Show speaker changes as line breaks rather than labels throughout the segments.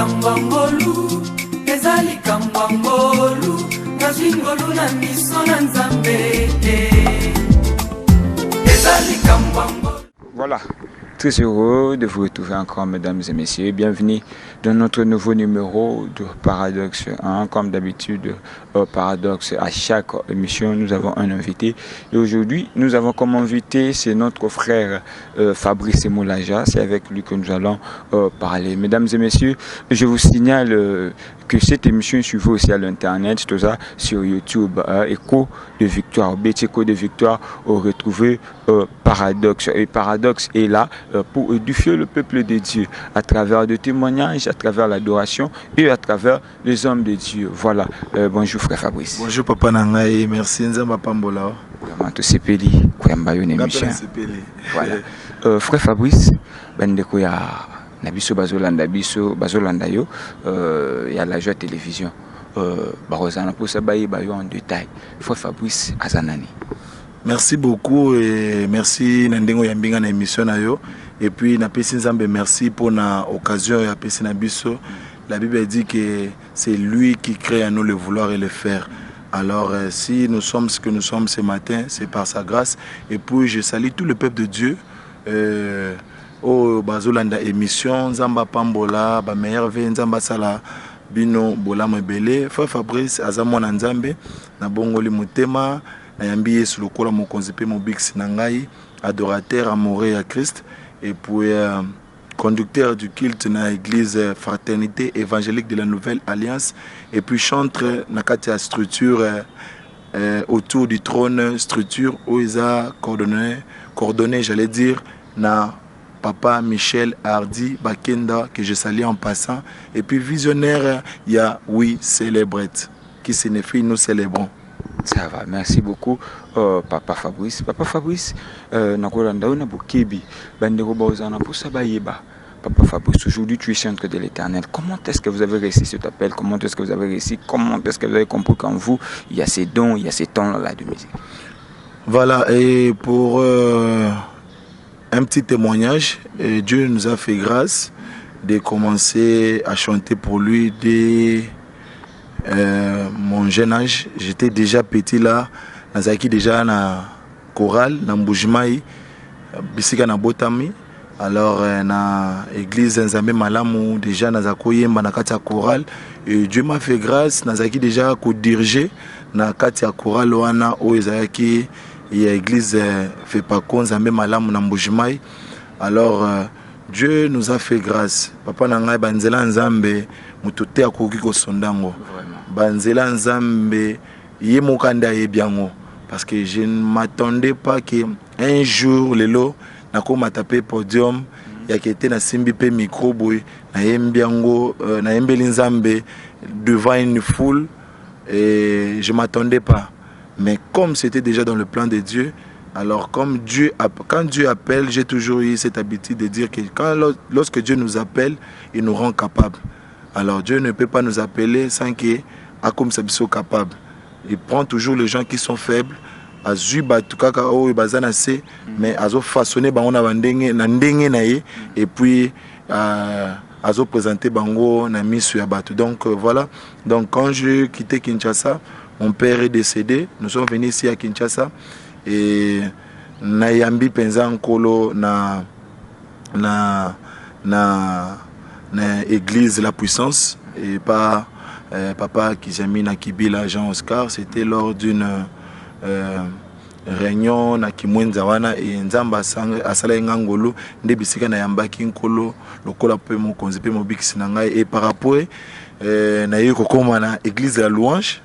kambangolu, ezali kambangolu, nazingolu na miso na nzambe. Ezali kambangolu.
Voilà, très heureux de vous retrouver encore, mesdames et messieurs. Bienvenue dans notre nouveau numéro de Paradoxe 1. Comme d'habitude, Paradoxe, à chaque émission, nous avons un invité. Et aujourd'hui, nous avons comme invité, c'est notre frère Fabrice Moulaja. C'est avec lui que nous allons parler. Mesdames et messieurs, je vous signale que cette émission est suivie aussi à l'internet, tout ça sur YouTube. Écho de Victoire, Écho de Victoire, retrouver Paradoxe. Et Paradoxe est là pour édifier le peuple de Dieu à travers des témoignages, à travers l'adoration et à travers les hommes de Dieu. Voilà. Bonjour frère Fabrice.
Bonjour papa Nangaï, merci Nzamba Pambola.
Voilà. Frère Fabrice, bandeko ya Nabiso Bazolanda Biso Bazolanda yo, il y a la joie télévision. Barozana pour ça bailler en détail. Frère Fabrice Azanani.
Merci beaucoup et merci Nandengo Yambinga na émission na yo. Et puis na pesi Nzambe merci pour na occasion ya pesi na biso. La Bible dit que c'est lui qui crée à nous le vouloir et le faire. Alors si nous sommes ce que nous sommes ce matin, c'est par sa grâce. Et puis je salue tout le peuple de Dieu. Au Bazolanda émission Nzamba Pambola, ba meilleur ve Nzamba Sala Bino Bola Mebele, Frère Fabrice Azamona Nzambe, na bongoli mutema, na yambi Yesu lokola mokonzi pe mobiksi na ngai, adorateur amoureux à Christ et puis conducteur du culte na l'église Fraternité évangélique de la Nouvelle Alliance et puis chantre na katia structure autour du trône, structure où ils a coordonné, j'allais dire na Papa Michel Hardy Bakenda, que je salue en passant. Et puis visionnaire, il y a Oui Célébrette, qui signifie nous célébrons.
Ça va, merci beaucoup Papa Fabrice. Papa Fabrice, nakolanda na bokebi, bandeko baozana pour sabayeba. Papa Fabrice, aujourd'hui tu es centre de l'Éternel. Comment est-ce que vous avez réussi cet appel? Comment est-ce que vous avez réussi? Comment est-ce que vous avez compris qu'en vous, il y a ces dons, il y a ces temps-là de musique?
Voilà, et pour un petit témoignage, Dieu nous a fait grâce de commencer à chanter pour lui dès mon jeune âge. J'étais déjà petit là, nazaki déjà na chorale, na Mbujimai, bisika na Botami. Alors na église Nzambe Malamu déjà nazako yemba na kati ya chorale et Dieu m'a fait grâce, nazaki déjà ko diriger na kati ya chorale wana o ezaki et l'église fait pas con Nzambe Malamu na Mbujimai. Alors Dieu nous a fait grâce. Papa nangai banzela Nzambe mutote akoki ko sondango. Banzela Nzambe yemokanda yebiango parce que je ne m'attendais pas que un jour lelo nako matape podium ya kete na simbi pe micro boy na yembiango na yembeli Nzambe devant une foule et je m'attendais pas. Mais comme c'était déjà dans le plan de Dieu, alors quand Dieu appelle, j'ai toujours eu cette habitude de dire que lorsque Dieu nous appelle, il nous rend capables. Alors Dieu ne peut pas nous appeler sans qu'il comme ça soit capable. Il prend toujours les gens qui sont faibles, mais azo façonner bango na bandenge na ndenge na ye et puis azo présenter bango na misu ya bato. Donc voilà. Donc quand je quittais Kinshasa, mon père est décédé. Nous sommes venus ici à Kinshasa et Nayambi penza nkolo na église La Puissance et pas papa Kizamina Kibila Jean Oscar. C'était lors d'une réunion na Kimwenza wana et Nzamba asala ngangolo nde bisika na yambaki nkolo lokola pe mo konzi pe mo bikisi na ngai et par rapport na yiko koma na église de la Louange.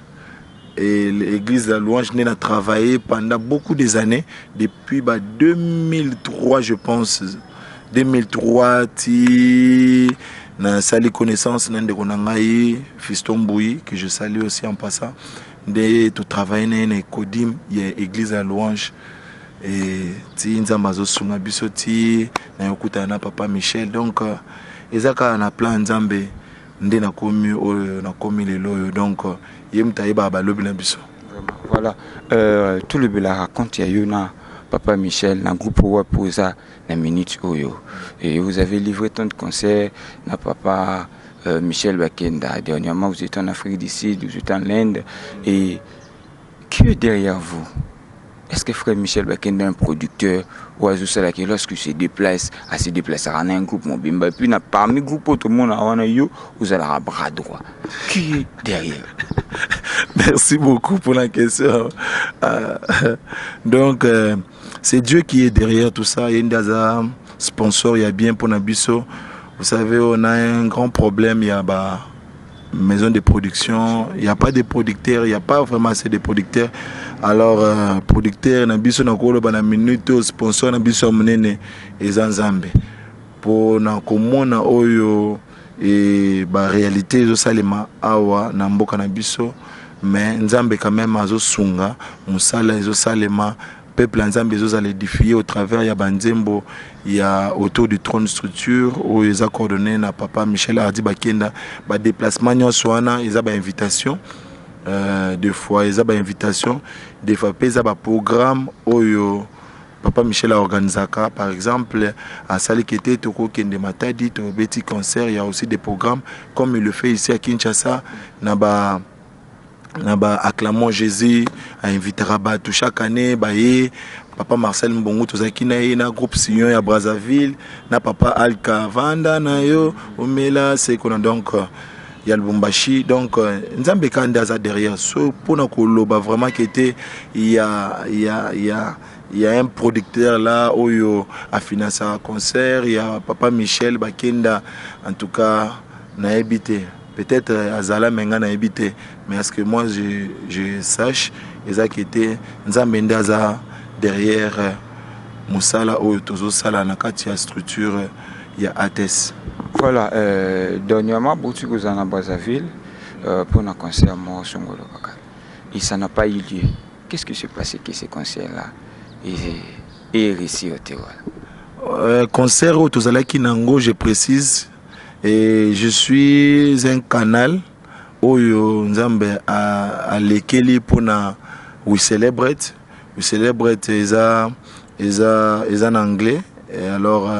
Et l'église de la Louange n'a travaillé pendant beaucoup des années, depuis 2003 je pense. 2003, na sali connaissance de Konangaï, Fiston Bouy, que je salue aussi en passant. De tout travailler na Kodim, il y a l'église de la Louange. Et Nzambazo Sunga Bisoti, na yokuta na Papa Michel. Donc, ezaka na plan Nzambe, nde na komi lelo. Donc, voilà, tout le bel raconte il y a eu
Papa Michel, dans le groupe Waposa, la minute Oyo. Et vous avez livré tant de concerts, na Papa Michel Bakenda. Dernièrement, vous êtes en Afrique du Sud, vous êtes en Inde. Et qui est derrière vous? Est-ce que frère Michel Bakenda est un producteur ou est-ce lorsque se déplace, à se déplacer à un groupe Mobimba, puis parmi le groupe tout le monde vous allez à bras droit. Qui est derrière?
Merci beaucoup pour la question. Donc, c'est Dieu qui est derrière tout ça. Il y a un sponsor, il y a bien pour Nabiso. Vous savez, on a un grand problème. Il y a maison de production, il n'y a pas de producteurs, il n'y a pas vraiment assez de producteurs. Alors, producteurs, Nabiso Nakolo, na minute, sponsor Nabiso Mnene et Zanzambe. Pour Nakomona Oyo et réalité, zo salema awa na mboka Nabiso, mais Nzambe quand même azo sunga, musala zo salema. Peuple Nzambe zo l'édifier au travers ya Banzembo, il y a autour du trône structure où ils ont coordonné na Papa Michel Ardi Bakenda, ba déplacement nyoswana, ils ont ba invitation. Des fois ils ont ba invitation, des fois ils ont ba programme où Papa Michel a organisé. Par exemple à Salikete Toko Kende Matadi, to Betty concert, il y a aussi des programmes comme il le fait ici à Kinshasa na ba acclamons Jésus à inviter Rabat chaque année Papa Marcel Mbongo tozaki na groupe Sion à Brazzaville na Papa Alka Vanda na yo Omela c'est qu'on a donc il y a le Bombashi donc Nzambe kandaza derrière so pour na koloba vraiment qui était il y a un producteur là où a financé un concert, il y a Papa Michel Bakenda en tout cas na habité. Peut-être Azala Mengana habité, mais est-ce que moi je sache, Eza qui était Nzamendaza derrière Moussala ou Tozo Sala Nakatia structure, il y a ATES.
Voilà, dernièrement, Bouti Gouzana Brazzaville pour un concert Moro Songolo Bakal. Et ça n'a pas eu lieu. Qu'est-ce qui s'est passé que ces concerts-là et réussi au Terroir?
Concert au Tozala Kinango, je précise. Et je suis un canal où Nzambe a lekeli pour na We Celebrate. We Celebrate est en anglais. Et alors,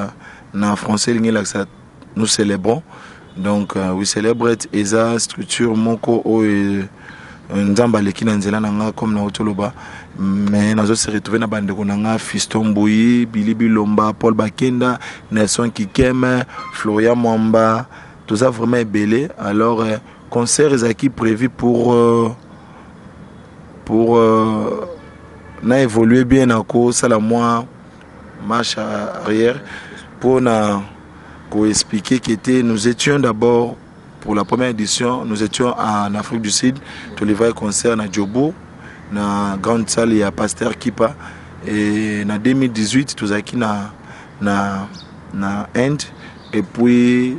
en français, nous célébrons. Donc, We Celebrate est une structure moko où Nzambe a leki na nzela nanga comme na otoloba. Mais nous avons se retrouvé dans bande konanga Fiston Bouyi, Billy Bilomba, Paul Bakenda, Nelson Kikeme, Florian Mwamba, tout ça vraiment est belé. Alors concert est acquis prévu pour na évoluer bien en cause ça la moins marche arrière pour expliquer que nous étions d'abord pour la première édition, nous étions en Afrique du Sud, tous les concerts à Djobo. Na grande salle il y a Pasteur Kipa et en 2018 tout ça qui na Inde et puis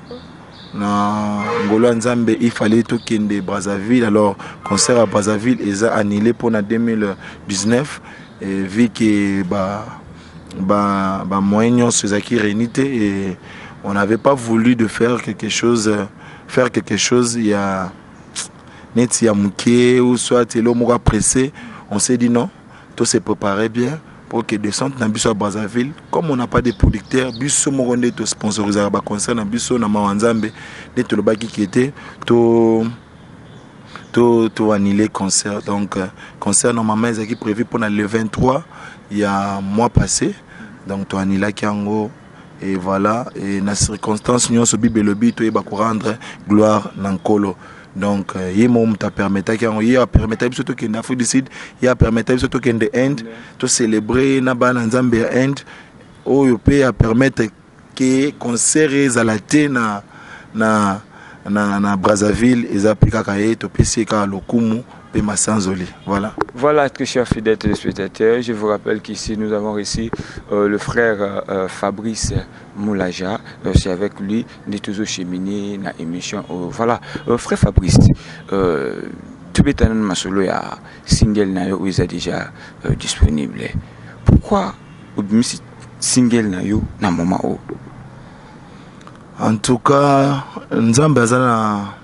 na Ngolo Nzambe il fallait tout kende Brazzaville. Alors concert à Brazzaville ils a annulé pour 2019 et vu que moyens sont qui réunité et on n'avait pas voulu de faire quelque chose il y a ou soit l'homme pressé, on s'est dit non, tout s'est préparé bien pour que descente dans Bisso à Brazzaville. Comme on n'a pas de producteurs, Bisso Moronde to sponsoriser un concert dans Bisso na Mawanzambe, de tout le baki qui était tout annulé concert. Donc concert normalement est prévu pour le 23 il y a un mois passé. Donc tout annulé Kiango et voilà et dans circonstances nous se bibelobi to yeba rendre gloire nankolo. Donc, il a permis en Afrique du Sud, il a permis en Inde, de célébrer Nzambe en Inde, où il peut permettre que concert à la tête na Brazzaville, ils appliquent to PCK Lokumu et Massanzoli. Voilà.
Voilà, très chers fidèles téléspectateurs, je vous rappelle qu'ici nous avons reçu le frère Fabrice Moulaja. C'est avec lui, nous sommes toujours cheminés dans l'émission. Voilà, frère Fabrice, tout le temps, il y a single où il est déjà disponible. Pourquoi single dans le moment où?
En tout cas, Nzambe azana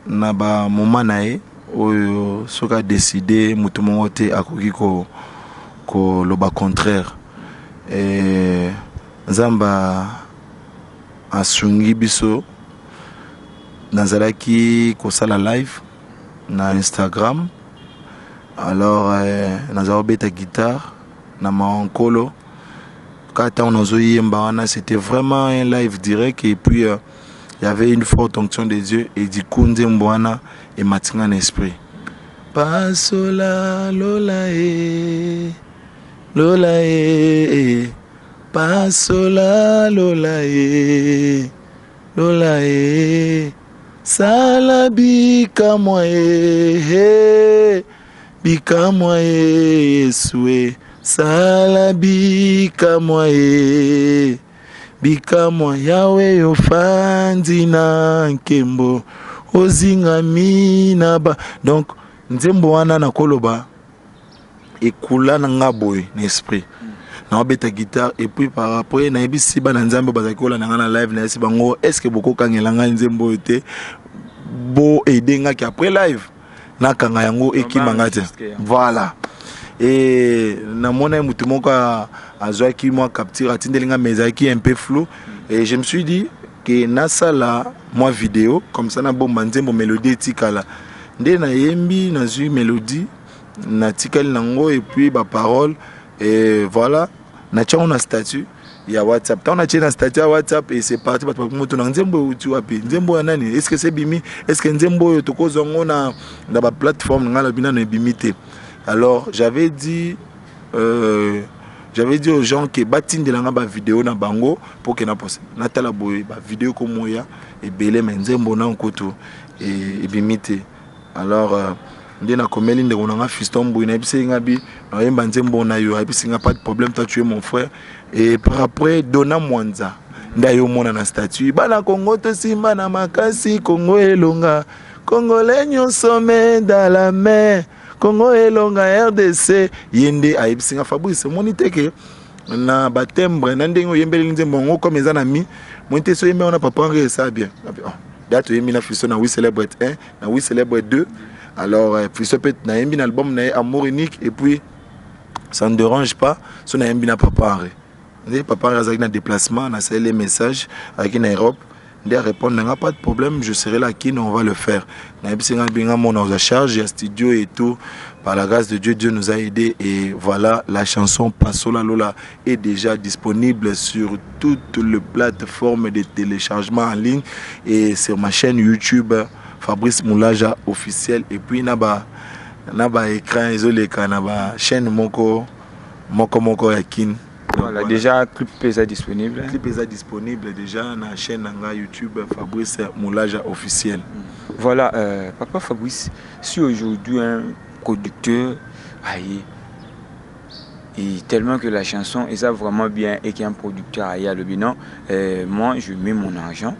na ba moment nae oyo soka décidé mutu mongo te akoki koloba contraire. Et Nzamba asungi biso nazalaki kosala live na Instagram. Alors nazalo beta guitare na mankolo quand on a eu c'était vraiment un live direct et puis il y avait une forte onction de Dieu et du coup Nzemboana et Matinga en esprit. Pasola lola e pasola lola e sala bika moi bika moi Yesue sala bika moi Yahweh ofandi na nkembo ozinga minaba. Donc Nzembo wana na koloba ekula na ngaboy na esprit na beta guitare et puis par après na ebisi ba na Nzambe bazakola na ngana live na esi bango est-ce que boko kangela nga Nzembo ete bo edenga ki après live na kanga yango ekimanga te. Voilà. Et na mona mutu moko azwaki moi capture atindelinga mezaki un peu flou et je me suis dit que na sala moi vidéo comme ça na bomba Nzembo mélodie tikala nde na yembi na zui mélodie na tikali nango et puis ba parole et voilà na tia on a statut il y a WhatsApp on a tia na statut à WhatsApp et c'est parti ba moto na Nzembo tu wapi Nzembo ya nani est-ce que c'est bimi est-ce que Nzembo to kozongo na ba plateforme ngala bina na bimité. Alors j'avais dit aux gens que batine de la ba vidéo na bango pour que na poste na tala boy ba vidéo comme moya et belé mais Nzembo na nkoto et bimité. Alors ndé na komeli ndé on a fiston boy na bisi ngabi na yemba Nzembo na yo bisi nga pas de problème toi tu es mon frère et par après dona mwanza nda yo mona na statut bana Congo to simba na makasi Congo elonga Congolais nyonso dans la mer Congo elonga RDC yende ayebisi nga Fabrice monite ke na batembre na ndengo yembeli Nzembo ngo comme ezana mi monite so yembe on a papa ngé ça bien. Date yembi na fiso na We Celebrate 1 na We Celebrate 2. Alors fiso peut na yembi na album na Amour unique et puis ça ne dérange pas so na yembi na papa ngé. Ndé papa ngé azaki na déplacement na ça les messages avec na Europe. Ndé répondre n'a pas de problème, je serai là qui on va le faire. Na yebisi nga binga mon en charge, il y a studio et tout. Par la grâce de Dieu, Dieu nous a aidés et voilà, la chanson Pasola Lola est déjà disponible sur toutes les plateformes de téléchargement en ligne et sur ma chaîne YouTube Fabrice Moulaja officiel et puis naba écran isolé naba chaîne moko yakin.
Voilà, déjà clip est disponible.
Clip est disponible déjà dans la chaîne YouTube Fabrice Moulaja officiel.
Voilà, papa Fabrice, si aujourd'hui un producteur et tellement que la chanson est ça vraiment bien et qu'il y a un producteur à le bilan, moi je mets mon argent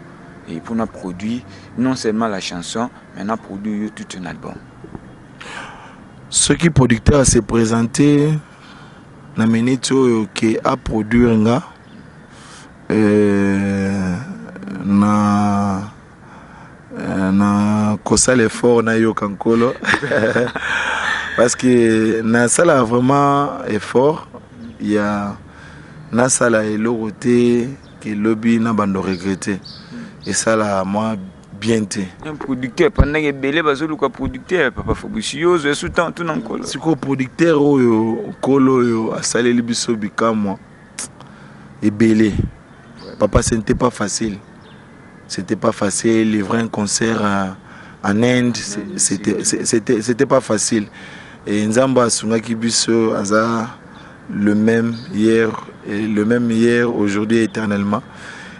et pour nous produire non seulement la chanson mais nous produire tout un album.
Ce qui producteur s'est présenté na minute qui a produit nga na kosa l'effort na yo kankolo parce que na sala vraiment effort il y a na sala eloroté que lobby na bando regretter et ça là moi bien té
un producteur pendant que belé bazolu quoi producteur papa Fabrice yo sous temps tout nankolo
si ko producteur oyo kolo yo asale libiso bikamwa et belé papa c'était pas facile. C'était pas facile, livrer un concert en Inde, c'était pas facile. Et Nzamba Sungaki Biso Aza le même hier, aujourd'hui éternellement.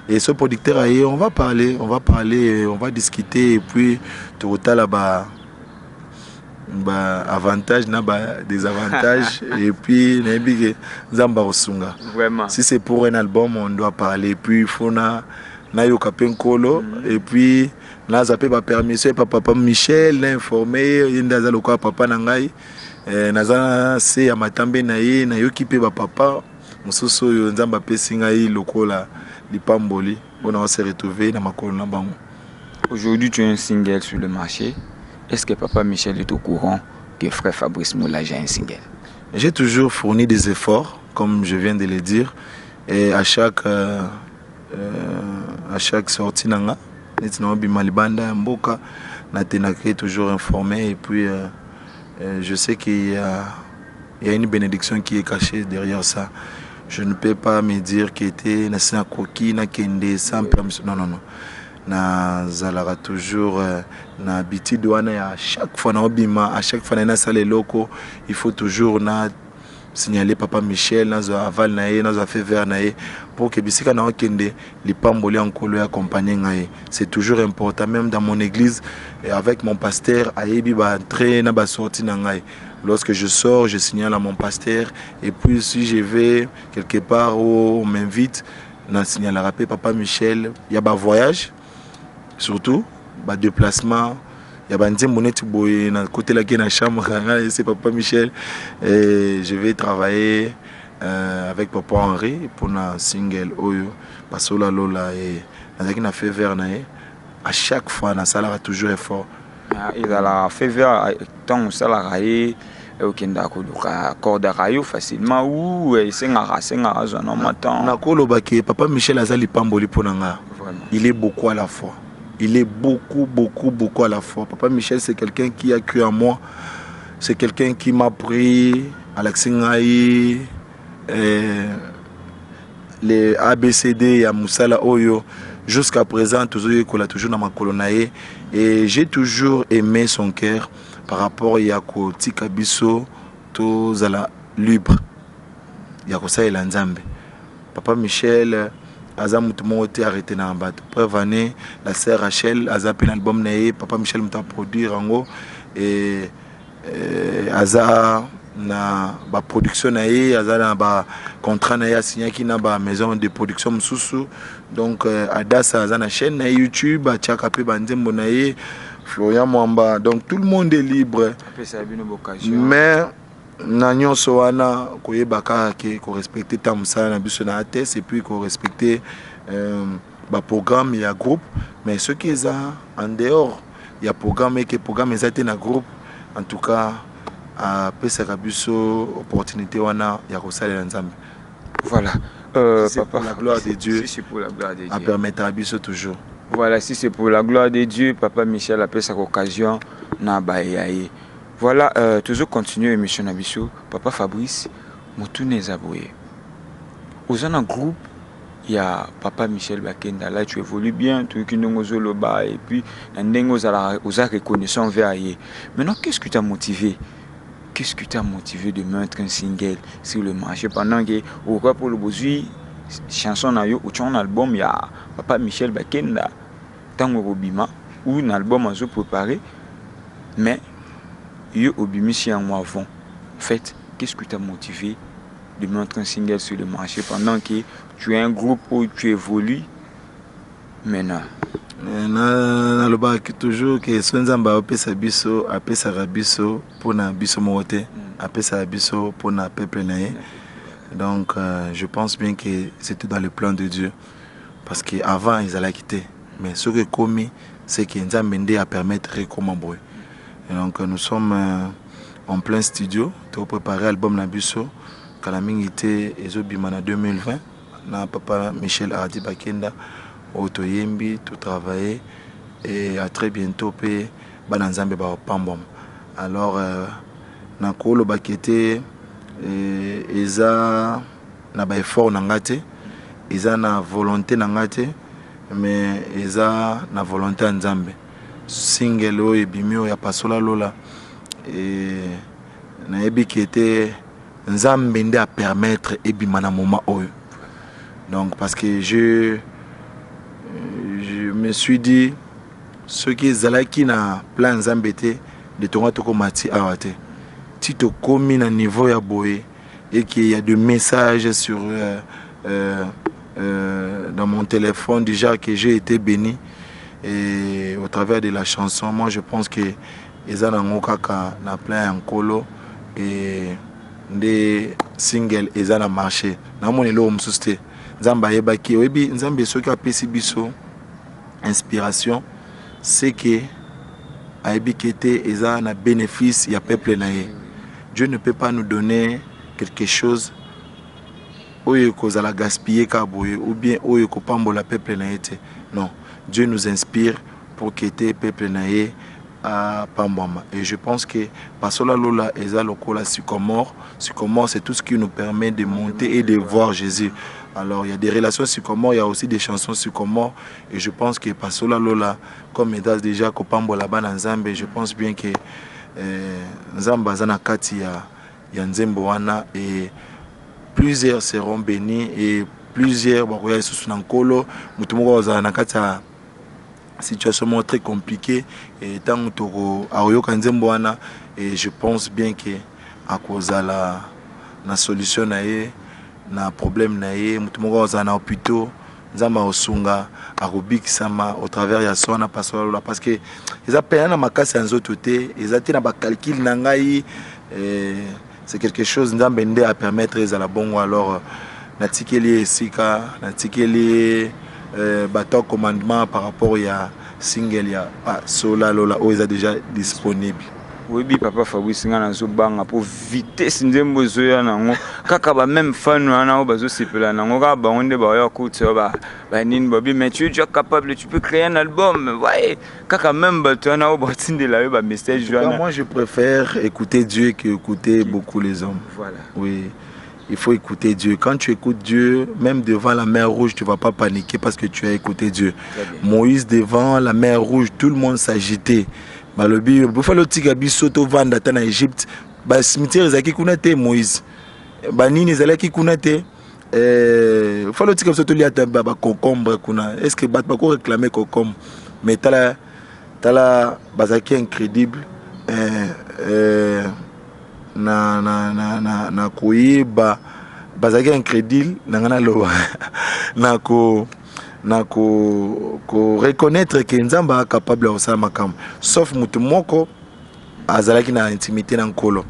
Et ce producteur ailleurs, on va parler, on va discuter et puis tout là-bas avantage désavantage et puis Nzamba Osunga.
Vraiment.
Si c'est pour un album, on doit parler et puis il faut na yo kapenkolo et puis na zape ba permission papa Michel na informé yenda za lokwa papa na ngai naza se ya matambe na ye na yo kipe ba papa mususu yo Nzamba pesi ngai lokola lipamboli on se retrouver na makolo na bango.
Aujourd'hui tu as un single sur le marché. Est-ce que papa Michel est au courant que frère Fabrice Moulaja a un single?
J'ai toujours fourni des efforts, comme je viens de le dire, et à chaque sortie nanga, toujours informé, et puis je sais qu'il y a une bénédiction qui est cachée derrière ça. Je ne peux pas me dire qu'il était na coquille, na kende sans permission. Non, non, non. Na zalara toujours na habitude à chaque fois na obima, à chaque fois na salle locaux, il faut toujours na signaler papa Michel na zo aval na ye, na zo fait vers na ye pour que bisika na okende li pamboli en colo accompagner ngai. C'est toujours important, même dans mon église et avec mon pasteur ayebi ba entrer na ba sortie na ngai. Lorsque je sors, je signale à mon pasteur. Et puis si je vais quelque part où on m'invite, je signale à papa Michel. Il y a un voyage, surtout, un déplacement. Il y a un côté là qui est dans la chambre, c'est papa Michel. Et je vais travailler avec papa Henri pour un single Oyo. Parce que Lola et on a fait vers à chaque fois, on a toujours effort.
Il a fait vers tant salarié. Okenda koluka corde rayo facilement ou sengara zona matin
na kolobaki papa Michel azali pamboli ponanga. Il est beaucoup à la fois. Il est beaucoup à la fois. Papa Michel, c'est quelqu'un qui a cru en moi. C'est quelqu'un qui m'a pris à l'Axingaï, les ABCD à Moussala Oyo. Jusqu'à présent, toujours dans ma colonaïe. Et j'ai toujours aimé son cœur par rapport à Yako Tikabiso, tous à la libre. Yako ça et l'Anzambe. Papa Michel, Azamutumo était arrêté dans la batte. Preuve année, la sœur Rachel, Azapé l'album Naé, Papa Michel m'a produit Rango. Et Aza na ba production Naé, Aza na ba contrat Naé signé qui na ba maison de production Msusu. Donc Adas Aza na chaîne Naé YouTube, Tchakape Banzembo Naé. Florian Mwamba, donc tout le monde est libre. Mais Nanyon Soana, koye baka ko respecter Tamsa na biso na test et puis ko respecter programme, il y a groupe. Mais ceux qui sont en dehors, il y a programme et que programme est été na groupe. En tout cas, à Pesaka biso opportunité wana ya ko saler nzambe.
Voilà.
Si c'est pour la gloire de Dieu.
Si c'est pour la gloire de Dieu.
À permettre à biso toujours.
Voilà, si c'est pour la gloire de Dieu, Papa Michel a fait sa occasion. Voilà, toujours continuer l'émission Nabiso. Papa Fabrice, Moutoune Zaboué. Aux un groupe, il y a Papa Michel Bakenda. Là, tu évolues bien, tu es loba et puis aux reconnaissant vers hier. Maintenant, qu'est-ce qui t'a motivé? Qu'est-ce qui t'a motivé de mettre un single sur le marché pendant que, au quoi pour le besoin, chanson na yo, ou un album, il y a Papa Michel Bakenda. Tango Robima ou un album à se préparer, mais il y a Obimi si en avant. En fait, qu'est-ce qui t'a motivé de mettre un single sur le marché pendant que tu es un groupe où tu évolues maintenant?
Le bac toujours que Swenzamba apesa biso pour na biso moté, apesa biso pour na peuple naé. Donc je pense bien que c'était dans le plan de Dieu parce qu'avant ils allaient quitter. Mais ce que commis, c'est qu'il nous a mené à permettre de commander. Donc nous sommes en plein studio, pour préparer l'album Nabiso. Kalaming était en 2020. Na Papa Michel Ardi Bakenda, Otoyembi, tout travaillé. Et à très bientôt, Bananzambe Pambom. Alors, Nakolo Bakete, Eza, Naba effort Nangate, Eza na volonté Nangate. Mais eza na volonté nzambe single o ebimio ya pasola lola et na ebi qui était nzambe ndé à permettre ebima na moment oyo. Donc parce que je me suis dit ce qui zalaki na plan nzambe té de tonga toko mati awate tito komi na niveau ya boye et qu'il y a des messages sur dans mon téléphone déjà que j'ai été béni et au travers de la chanson moi je pense que ils ont kaka na plein en colo et des singles ils ont marché na mon elo msuste nzamba yebaki oyebi nzambe soki apesi biso inspiration c'est que ayebi kete ils ont un bénéfice ya peuple naé Dieu ne peut pas nous donner quelque chose oyo kozala gaspiller kaboye ou bien oyo kopambola peuple na été. Non, Dieu nous inspire pour quitter peuple na ye à Pambouama. Et je pense que Pasola Lola eza lokola sycomore. Sycomore, c'est tout ce qui nous permet de monter et de voir Jésus. Alors il y a des relations sycomore, il y a aussi des chansons sycomore. Et je pense que Pasola Lola, comme Edas déjà kopambola bana Nzambe, je pense bien que Nzamba zana kati ya Nzembo wana et plusieurs seront bénis et plusieurs bakoya sous nankolo mutumoko za nakata situation très compliquée et tant toko ayoka Nzembo wana et je pense bien que à cause la solution na problème na ye mutumoko za na hôpital Nzamba osunga arobik sama au travers ya sona pasola parce que ils appellent na makasi nzoto te ils atina ba calcul na ngai c'est quelque chose Nzambende à permettre à la bonne alors natikeli sika natikeli bateau commandement par rapport à single ya Sola Lola où est déjà disponible.
Oui, papa Fabrice ngana zo banga pour vitesse Nzembo zoya nango kaka ba même fan wana o bazo sepela nango ka ba onde ba ya koute ba nini bobi mais tu es déjà capable, tu peux créer un album. Ouais, kaka même ba tu na o ba tinde la ba message wana.
Moi je préfère écouter Dieu qu'écouter beaucoup les hommes.
Voilà.
Oui. Il faut écouter Dieu. Quand tu écoutes Dieu, même devant la mer rouge, tu ne vas pas paniquer parce que tu as écouté Dieu. Moïse devant la mer rouge, tout le monde s'agitait. Balobi, bufalo tika bisoto vanda tana Égypte, ba cimetière ezaki kunate Moïse. Ba nini ezalaki kunate bufalo tika bisoto liata ba concombre kuna. Est-ce que bat bako réclamer concombre? Mais tala bazaki incrédible. Na koyeba bazaki incrédible nangana lo na ko reconnaître que Nzamba est capable de faire makam sauf mutu moko azalaki na intimité na nkolo.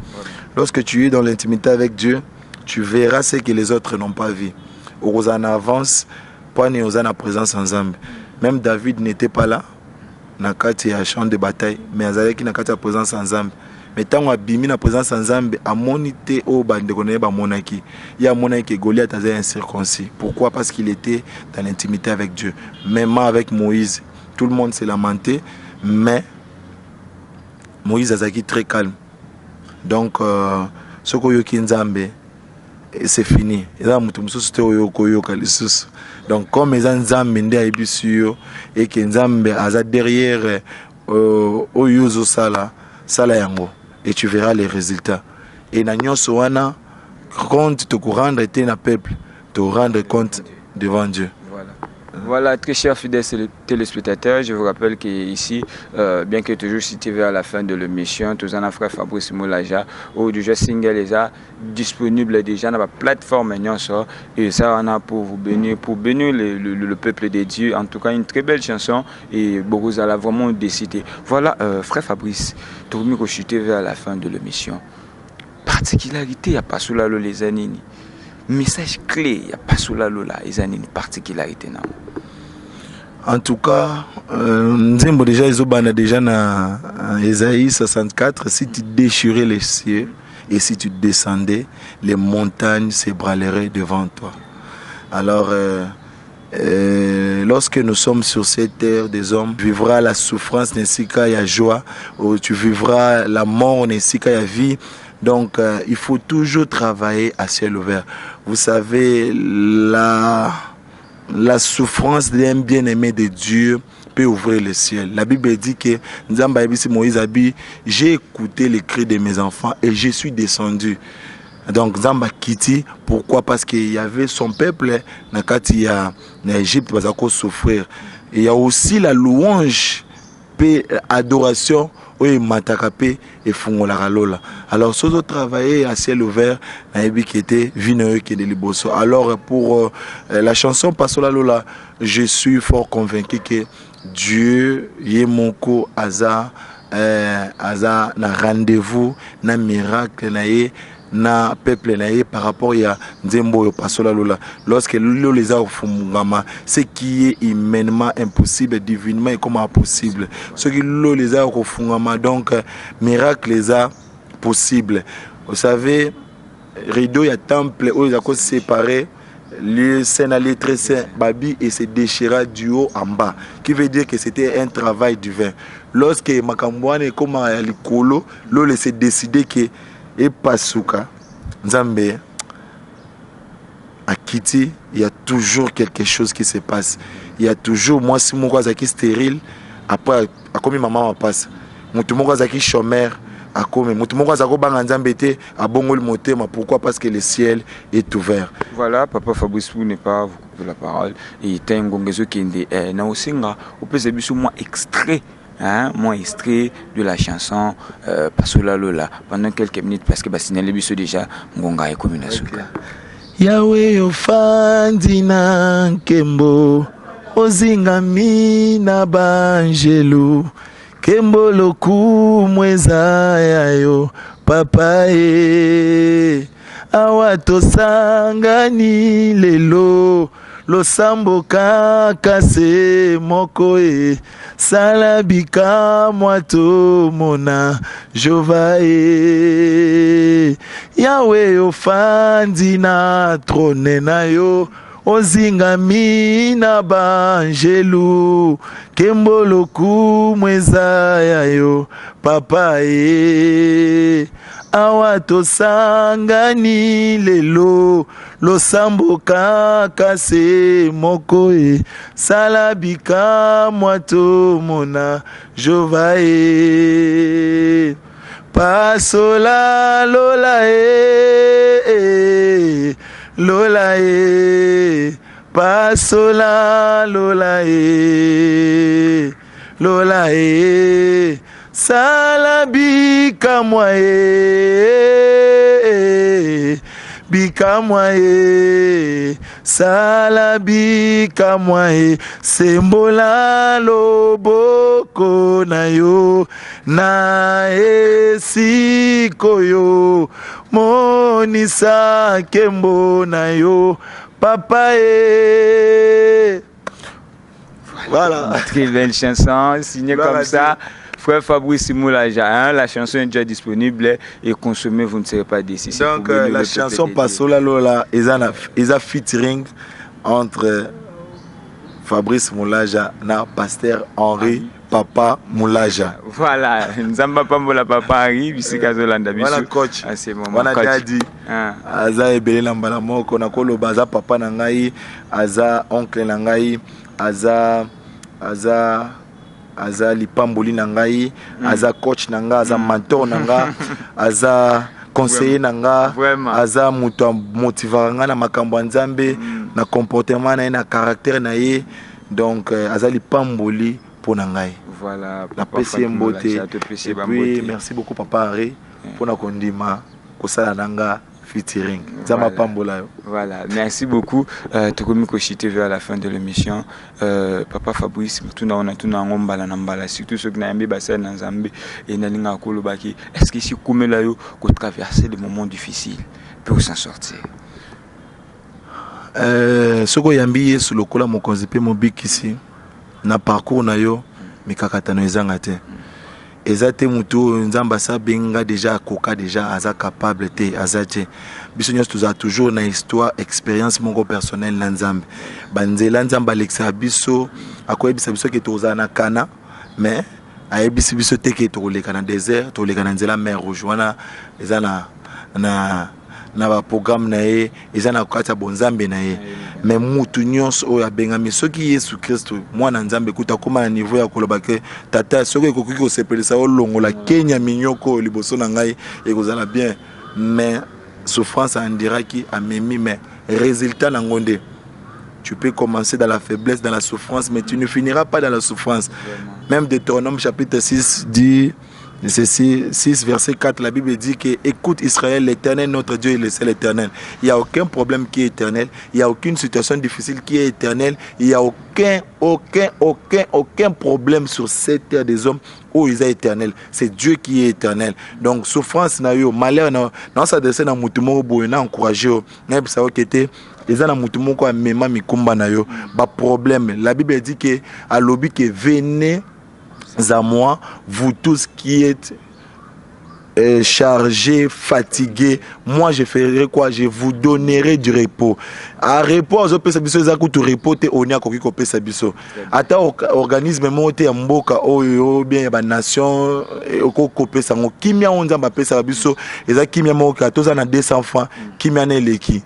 Lorsque tu es dans l'intimité avec Dieu, tu verras ce que les autres n'ont pas vu. En avance pas ni na présence en Nzambe. Même David n'était pas là na kati ya champ de bataille, mais azalaki na kati ya présence en Nzambe. Mais tant abimi na présence en Nzambe a monité au bande connaît ba monaki. Il y a monaki Goliath a incirconcis. Pourquoi? Parce qu'il était dans l'intimité avec Dieu. Même avec Moïse, tout le monde s'est lamenté, mais Moïse a été très calme. Donc ce que yoki Nzambe c'est fini. Et là donc comme les Nzambe ndé aibisio et que Nzambe a derrière au yuzo sala yango. Et tu verras les résultats. Et Nagnon Soana, compte te rendre et na peuple, te rendre compte devant Dieu.
Voilà. Voilà, très chers fidèles téléspectateurs, je vous rappelle qu'ici, bien que toujours cité vers la fin de l'émission, tous en frère Fabrice Moulaja, ou déjà single est disponible déjà dans la plateforme et ça on a pour vous bénir, le peuple de Dieu. En tout cas, une très belle chanson et beaucoup à la vraiment décidé. Voilà, frère Fabrice, tout le monde cité vers la fin de l'émission. Particularité, il n'y a pas sous la les anini. Message clé, il n'y a pas sous la lola, ils ont une particularité.
En tout cas, Nzembo déjà déjà dans Ésaïe 64, si tu déchirais les cieux et si tu descendais, les montagnes s'ébranleraient devant toi. Alors, lorsque nous sommes sur cette terre des hommes, tu vivras la souffrance, ainsi qu'il y a joie, ou tu vivras la mort, ainsi qu'il y a vie. Donc, il faut toujours travailler à ciel ouvert. Vous savez, la souffrance d'un bien-aimé de Dieu peut ouvrir le ciel. La Bible dit que Nzamba Ebisi Moïse a dit, j'ai écouté les cris de mes enfants et je suis descendu. Donc, Nzamba Kiti, pourquoi? Parce qu'il y avait son peuple, en Égypte, qui va souffrir. Et il y a aussi la louange, adoration, oui, matakape et fungola lola. Alors, si vous travaillez à ciel ouvert, qui était vineux qui est de liboso. Alors, pour la chanson Pasola Lola, je suis fort convaincu que Dieu, Yemoko, Aza, na rendez-vous, na miracle, na peuple par rapport à Nzembo Pasola Lola. Lorsque les a fumugama, ce qui est humainement impossible, divinement est comme impossible. Ce qui les a fumugama, donc miracle les a possible. Vous savez, rideau, il y a temple où ils ont séparé le saint allait très saint, Babi, et se déchira du haut en bas. Qui veut dire que c'était un travail divin. Lorsque Makambouane comme à l'Ikolo, l'on s'est décidé que et Pasuka, Nzambe, à Kiti, il y a toujours quelque chose qui se passe. Il y a toujours, moi, si mon gars est stérile, après, à comme maman passe. Mon gars est chômeur. Pourquoi? Parce que le ciel est ouvert.
Voilà, Papa Fabrice, vous n'est pas vous coupez la parole. Et il y a un gongezo qui est na osinga. Au plus début sur moi extrait, moi extrait de la chanson Pasola Lola pendant quelques minutes parce que basinale biso déjà ngonga et comme une asuka.
Yahweh ofandina kembo ozinga mina banjelu. Kembolo kumweza yayo papa awato sangani lelo losambo kaka se moko salabika mwato mona jova Yahweh ofandi na trone na yo ozinga mina banjelu kembolo kumweza yayo papa awato sangani lelo losambo kaka se moko salabika mwato mona jova pasola lola Lola pasola Lola Lola salabika mwae bika mwae salabika mwae sembola loboko na yo na esikoyo monisa kembo na yo papa Voilà.
Très belle chanson, signée comme ça. Frère Fabrice Moulaja, la chanson est déjà disponible et consommée, vous ne serez pas déçus.
Donc la chanson Pasola Lola, ils ont featuring entre Fabrice Moulaja et Pasteur Henri Papa Moulaja.
Voilà, Nzamba Pambola Papa Henri, Bissika Zolanda Bissou.
Voilà coach.
À ce moment.
Voilà Daddy. Aza ebele lambala moko na kolo baza papa na ngai, aza oncle na ngai, aza lipamboli na ngai, aza coach na nga, aza mentor na nga, aza conseiller na nga, aza muto motivera nga na makambo ya Nzambe, na comportement na ye, na caractère na ye. Donc aza lipamboli pour na ngai.
Voilà,
la PC Mbote. Et puis merci beaucoup papa Henri pour na kondima kosala nanga featuring. Zama pambola.
Voilà, merci beaucoup. Tokomi koshite vers la fin de l'émission. Papa Fabrice, tuna ngombala na mbala, surtout ceux qui n'aiment pas ça dans Zambie et nalinga kolobaki. Est-ce que si kumela yo ko traverser des moments difficiles pour s'en sortir?
Soko yambi sur le kola mokonzi pe mobikisi na parcours na yo mikakatano ezanga te. Ezate mutu nzamba sa benga déjà koka déjà aza capable te azate biso nyos tuza toujours na histoire expérience mongo personnel na nzambe banzela nzamba lexa biso akoyebisa biso ke toza na kana mais ayebisi biso te ke toleka na désert toleka na nzela mer rouge wana eza na ba programme na ye eza na kata bonzambe na ye mais mutu nyos o ya benga misoki Yesu Kristo mwana nzambe kuta koma na niveau ya koloba ke tata soki ekoki ko sepelisa olongola Kenya minyoko liboso na ngai ekozala bien mais souffrance en diraki amemi mais résultat na ngonde tu peux commencer dans la faiblesse dans la souffrance mais tu ne finiras pas dans la souffrance. Même Deutéronome chapitre 6 dit ceci, 6 verset 4, la Bible dit que écoute Israël, l'Éternel, notre Dieu est le seul éternel. Il n'y a aucun problème qui est éternel. Il n'y a aucune situation difficile qui est éternelle. Il n'y a aucun problème sur cette terre des hommes où il est éternel. C'est Dieu qui est éternel. Donc souffrance, malheur, non s'adresser à Moutumo, na encourager, ça était. Les gens Moutumo quoi même mi kumba na yo, ba problème. La Bible dit que à l'obi que venez à moi, vous tous qui êtes chargé, fatigué, moi je ferai quoi? Je vous donnerai du repos. À repos, on peut s'abisso, ça coûte repos, te on y a coquille copé s'abisso. Ata organisme monté en mboka, oh bien ba nation, oko copé sango. Kimia on zamba pe s'abisso, et ça kimia moka, tous en a 200 francs, kimia ne leki.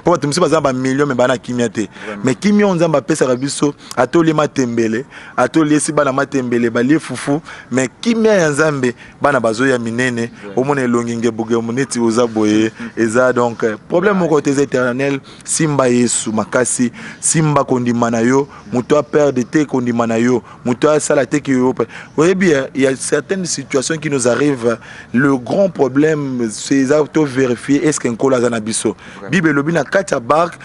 Pour tu me sais pas zamba million mais bana kimia te. Mais kimia on zamba pe s'abisso, ato le matembele, ato le si bana matembele, ba le fufu, mais kimia ya nzambe, bana bazo ya minene. Au moins longinge bouge moneti ozaboye eza donc problème au côté éternel simba yesu makasi simba kondimana yo muto a perdre te kondimana yo muto a salate ki yo. Oui bien il y a certaines situations qui nous arrivent. Le grand problème c'est auto vérifier est-ce qu'un kola za biso bible lobi na kacha bark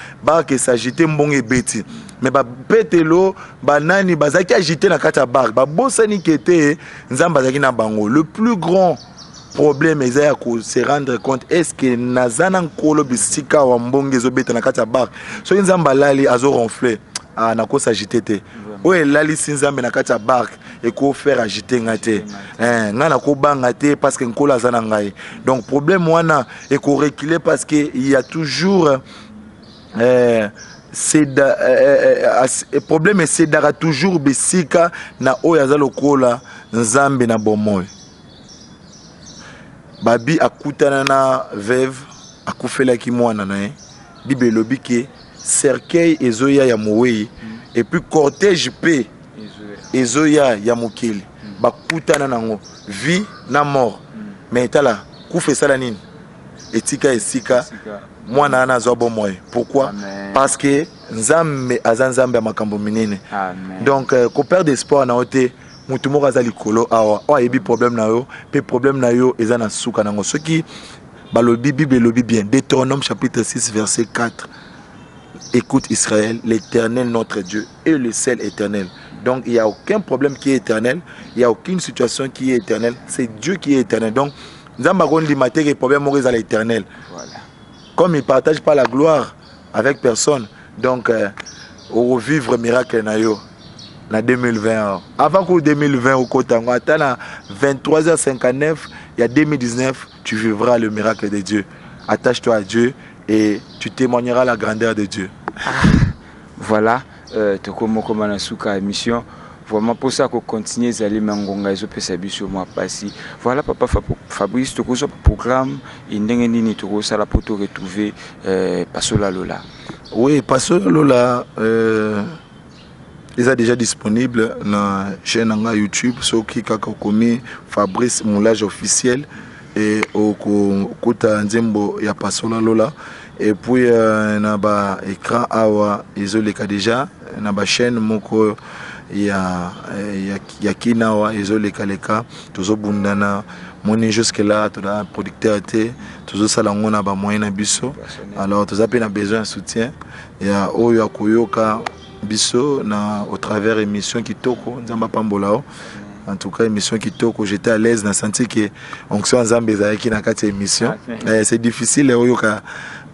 s'agiter mbonge beti mais ba betelo banani bazaki agiter na kacha bark ba bosani kete nzamba zaki na bango. Le plus grand problème est de se rendre compte est-ce que nazana nkolo bisika wa mbonge zo beta na kati ya bar so nzamba lali azo ronfler na ko s'agiter te oye lali sinzambe na kati ya bar et ko faire agiter ngate nga na ko banga te parce que nkolo azana ngai. Donc problème wana et ko reculer parce que il y a toujours problème c'est dara toujours bisika na oya za lokola nzambe na bomoy. Babi akutana na veuve akufela ki mwana na bible lobi ke cercueil ezoya ya mowei et puis cortège pe ezoya ya mokili bakutana nango vie na mort. Mais tala kufe sala nini etika esika mwana ana zo bomoy. Pourquoi? Parce que nzambe azanzambe ya makambo minene. Donc ko perdre espoir na ote mutu moko azali kolo awa o yebi problème na yo pe problème na yo eza na suka nango soki balobi bible lobi bien. Deutéronome chapitre 6 verset 4. Écoute Israël, l'Éternel notre Dieu est le seul éternel. Donc il n'y a aucun problème qui est éternel, il n'y a aucune situation qui est éternelle, c'est Dieu qui est éternel. Donc nzamba gondi maté que problème moko eza l'éternel. Voilà. Comme il partage pas la gloire avec personne, donc au vivre miracle na yo. Na 2020 avant que 2020 au Kotango attends 23h59 il y a 2019 tu vivras le miracle de Dieu. Attache-toi à Dieu et tu témoigneras la grandeur de Dieu.
Voilà tokomo comme na suka émission vraiment pour ça qu'on continue d'aller mangonga zo pesa biso moi passi. Voilà papa Fabrice toko so programme indenge nini toko sala pour te retrouver Pasola Lola.
Oui, Pasola Lola ils sont déjà disponibles dans la chaîne YouTube, sur qui kakokomi Fabrice Moulage officiel et au Kota Nzembo ya Pasola Lola. Et puis na ba écran awa izoleka déjà na ba chaîne moko ya kinawa izoleka leka tozo bundana moni jusque là to da producteur té tozo sala ngona ba moyen na biso. Alors tozo pe na besoin de soutien ya oyo akoyoka biso na au travers émission kitoko nzamba pambolao. En tout cas émission kitoko j'étais à l'aise na senti que onction nzambe ezaki na kati émission. C'est difficile oyoka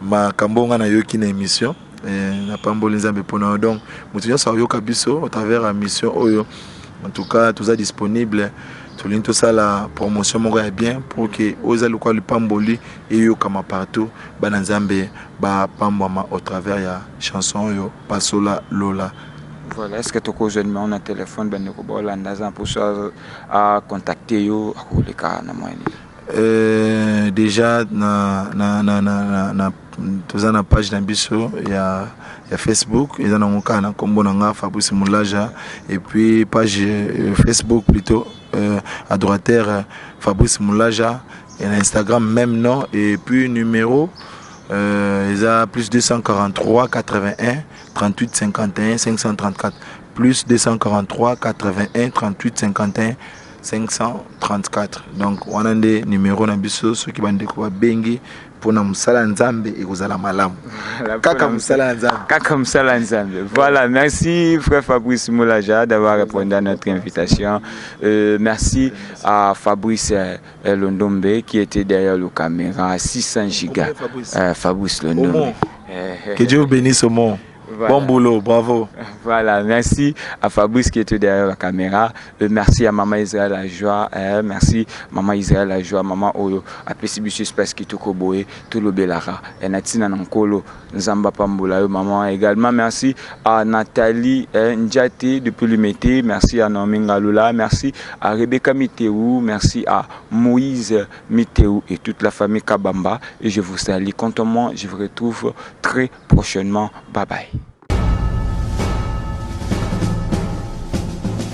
ma kambonga na yoki na émission na pamboli nzambe pona. Donc mutunya sa oyoka biso au travers émission oyo. En tout cas tout ça disponible tout ça la promotion moko ya bien pour que oza lokwa le pamboli et yo kama partout bana nzambe ba pamboma au travers ya chanson yo Pasola Lola.
Voilà, est-ce que tu as jeune on a téléphone ben ko bolanda pour ça à contacter yo akoleka na moyen.
Déjà na toza na page na biso ya Facebook ils en ont kana kombo na Fabrice Moulaja et puis page Facebook plutôt adorateur Fabrice Moulaja et Instagram même nom et puis numéro ils a plus 243 81 38 51 534 plus 243 81 38 51 534. Donc on a des numéros na biso ceux qui bande ko bengi pona musala nzambe ekozala malamu kaka musala nzambe. Voilà, merci frère Fabrice Moulaja d'avoir répondu à notre invitation.
Merci à Fabrice Londombe qui était derrière le caméra 600 gigas. Fabrice Londombe.
Que Dieu bénisse au monde.
Voilà.
Bon boulot, bravo.
Voilà, merci à Fabrice qui était derrière la caméra. Merci à Maman Israël la joie. Merci Maman Israël la joie. Maman Oyo. Apesi bisu espace qui tout koboé, tout le belara. Et Natina Nankolo, Zamba Pamboula, maman également. Merci à Nathalie Ndjate depuis le métier. Merci à Nominga Lula. Merci à Rebecca Mitéou. Merci à Moïse Mitéou et toute la famille Kabamba. Et je vous salue. Quant je vous retrouve très prochainement. Bye bye.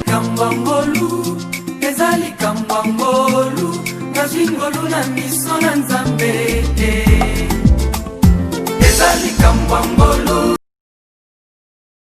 Kambangolu, ezali kambangolu, nazingolu na miso na nzambe. Ezali kambangolu.